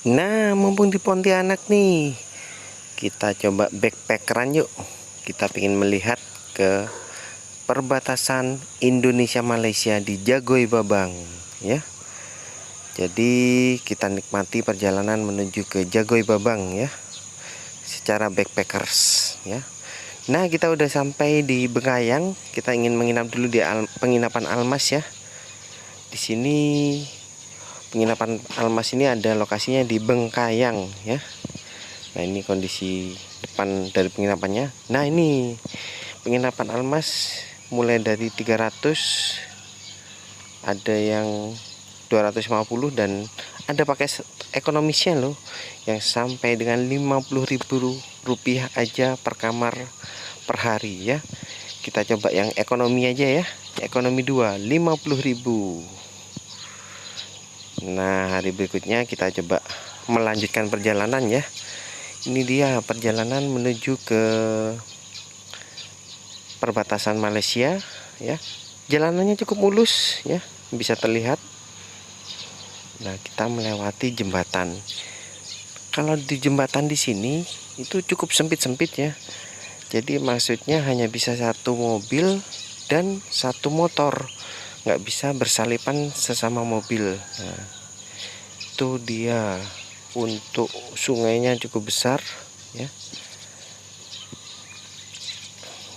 Nah, mumpung di Pontianak nih, kita coba backpackeran yuk. Kita ingin melihat ke perbatasan Indonesia Malaysia di Jagoi Babang ya. Jadi kita nikmati perjalanan menuju ke Jagoi Babang ya, secara backpackers ya. Nah, kita udah sampai di Bengkayang. Kita ingin menginap dulu di penginapan Almas ya. Di sini penginapan Almas ini ada lokasinya di Bengkayang ya. Nah, ini kondisi depan dari penginapannya. Nah, ini penginapan Almas mulai dari 300, ada yang 250, dan ada pakai ekonomisnya loh, yang sampai dengan 50.000 rupiah aja per kamar per hari ya. Kita coba yang ekonomi aja ya, ekonomi 2, 50.000. Nah, hari berikutnya kita coba melanjutkan perjalanan ya. Ini dia perjalanan menuju ke perbatasan Malaysia ya. Jalanannya cukup mulus ya, bisa terlihat. Nah, kita melewati jembatan. Kalau di jembatan di sini itu cukup sempit-sempit ya. Jadi maksudnya hanya bisa satu mobil dan satu motor, nggak bisa bersalipan sesama mobil. Nah, itu dia. Untuk sungainya cukup besar ya.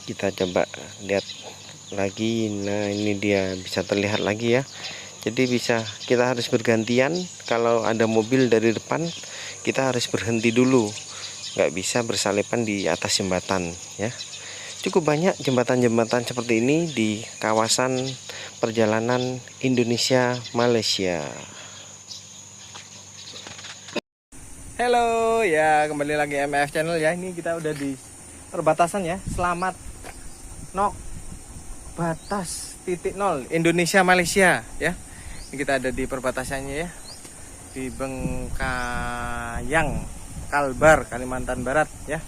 Kita coba lihat lagi. Nah, ini dia, bisa terlihat lagi ya. Jadi kita harus bergantian. Kalau ada mobil dari depan, kita harus berhenti dulu, nggak bisa bersalipan di atas jembatan ya. Cukup banyak jembatan-jembatan seperti ini di kawasan perjalanan Indonesia Malaysia. Halo ya, kembali lagi MF Channel ya. Ini kita udah di perbatasan ya. Selamat nok batas titik nol Indonesia Malaysia ya. Ini kita ada di perbatasannya ya, di Bengkayang, Kalbar, Kalimantan Barat ya.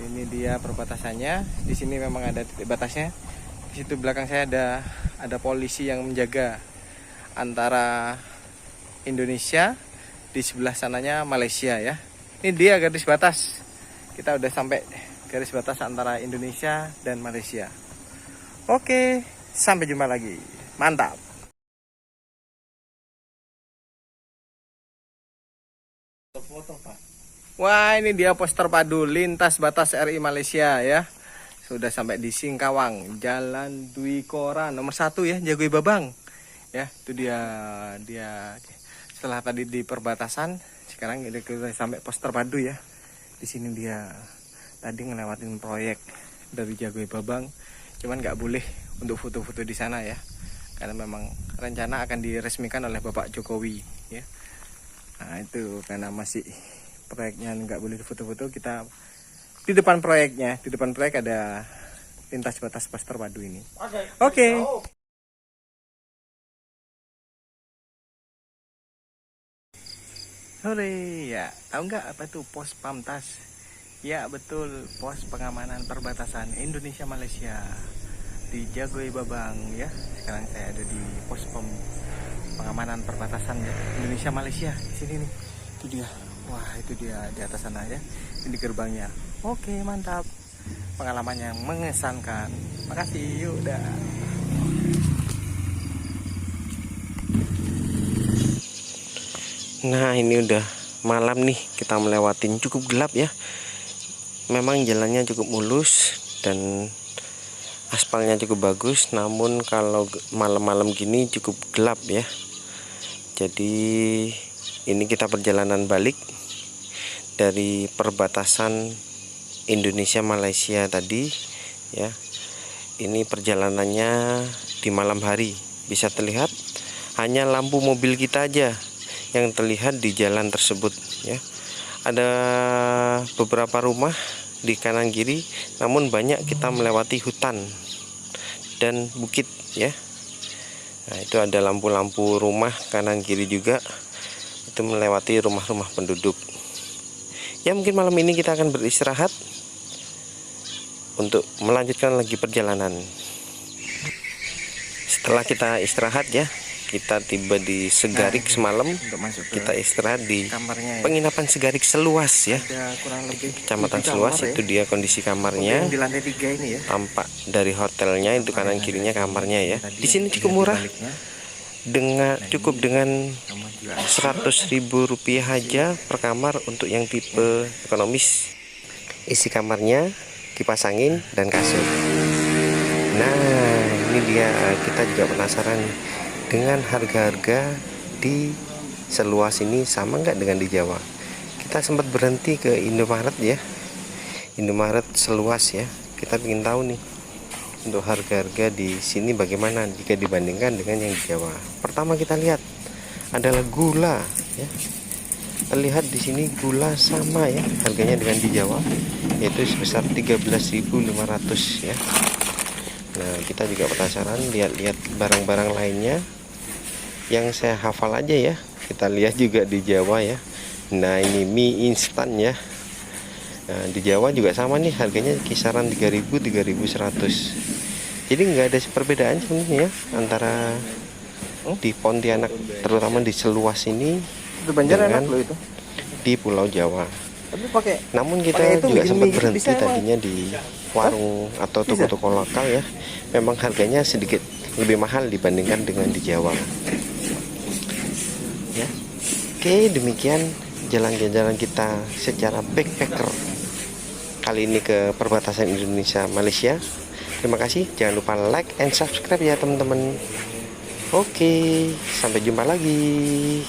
Ini dia perbatasannya. Di sini memang ada titik batasnya. Di situ belakang saya ada polisi yang menjaga antara Indonesia, di sebelah sananya Malaysia ya. Ini dia garis batas. Kita udah sampai garis batas antara Indonesia dan Malaysia. Oke, sampai jumpa lagi. Mantap. Wah, ini dia poster padu lintas batas RI Malaysia ya. Sudah sampai di Singkawang, Jalan Dwi Kora nomor 1 ya, Jagoi Babang. Ya, itu dia setelah tadi di perbatasan, sekarang kita sampai poster padu ya. Di sini dia tadi ngelewatin proyek dari Jagoi Babang, cuman nggak boleh untuk foto-foto di sana ya, karena memang rencana akan diresmikan oleh Bapak Jokowi ya. Nah, itu karena masih proyeknya nggak boleh foto-foto, kita di depan proyeknya, di depan proyek ada lintas batas poster padu ini. Oke. Hore ya, tahu nggak apa itu pos Pamtas? Ya betul, pos pengamanan perbatasan Indonesia Malaysia di Jagoi Babang ya. Sekarang saya ada di pos pengamanan perbatasan ya, Indonesia Malaysia di sini nih. Itu dia, wah itu dia di atas sana ya. Ini gerbangnya. Oke mantap, pengalaman yang mengesankan. Makasih, yuk dah. Nah, ini udah malam nih, kita melewatin cukup gelap ya. Memang jalannya cukup mulus dan aspalnya cukup bagus, namun kalau malam-malam gini cukup gelap ya. Jadi ini kita perjalanan balik dari perbatasan Indonesia Malaysia tadi ya. Ini perjalanannya di malam hari, bisa terlihat hanya lampu mobil kita aja yang terlihat di jalan tersebut ya. Ada beberapa rumah di kanan kiri, namun banyak kita melewati hutan dan bukit ya. Nah, itu ada lampu-lampu rumah kanan kiri juga, itu melewati rumah-rumah penduduk ya. Mungkin malam ini kita akan beristirahat untuk melanjutkan lagi perjalanan. Setelah kita istirahat ya, kita tiba di Segarik semalam. Untuk masuk ke Kita istirahat di kamarnya ya. penginapan Segarik Seluas ya. Ada kurang lebih Kecamatan 7 Seluas kamar, itu ya. dia kondisi kamarnya. Yang di lantai 3 ini ya. Tampak dari hotelnya itu kanan kirinya kamarnya ya. Di sini cukup murah. Cukup dengan Rp100.000 aja per kamar untuk yang tipe ekonomis. Isi kamarnya, kipas angin dan kasur. Nah, ini dia, kita juga penasaran dengan harga-harga di Seluas ini sama nggak dengan di Jawa. Kita sempat berhenti ke Indomaret ya, Indomaret Seluas ya. Kita ingin tahu nih untuk harga-harga di sini bagaimana jika dibandingkan dengan yang di Jawa. Pertama kita lihat adalah gula ya. Terlihat di sini gula sama ya harganya dengan di Jawa, yaitu sebesar 13.500 ya. Nah, kita juga penasaran lihat-lihat barang-barang lainnya yang saya hafal aja ya. Kita lihat juga di Jawa ya. Nah, ini mie instan ya. Nah, di Jawa juga sama nih, harganya kisaran 3.000 3.100. Jadi nggak ada perbedaan sebenarnya ya antara di Pontianak, terutama di Seluas ini Itu banjar dengan enak loh itu. di Pulau Jawa. Tapi pakai Namun kita pakai itu juga bikin sempat mie berhenti bisa emang. tadinya di warung atau toko-toko lokal ya. Memang harganya sedikit lebih mahal dibandingkan dengan di Jawa. Ya. Oke, demikian jalan-jalan kita secara backpacker kali ini ke perbatasan Indonesia Malaysia. Terima kasih, jangan lupa like and subscribe ya teman-teman. Oke, sampai jumpa lagi.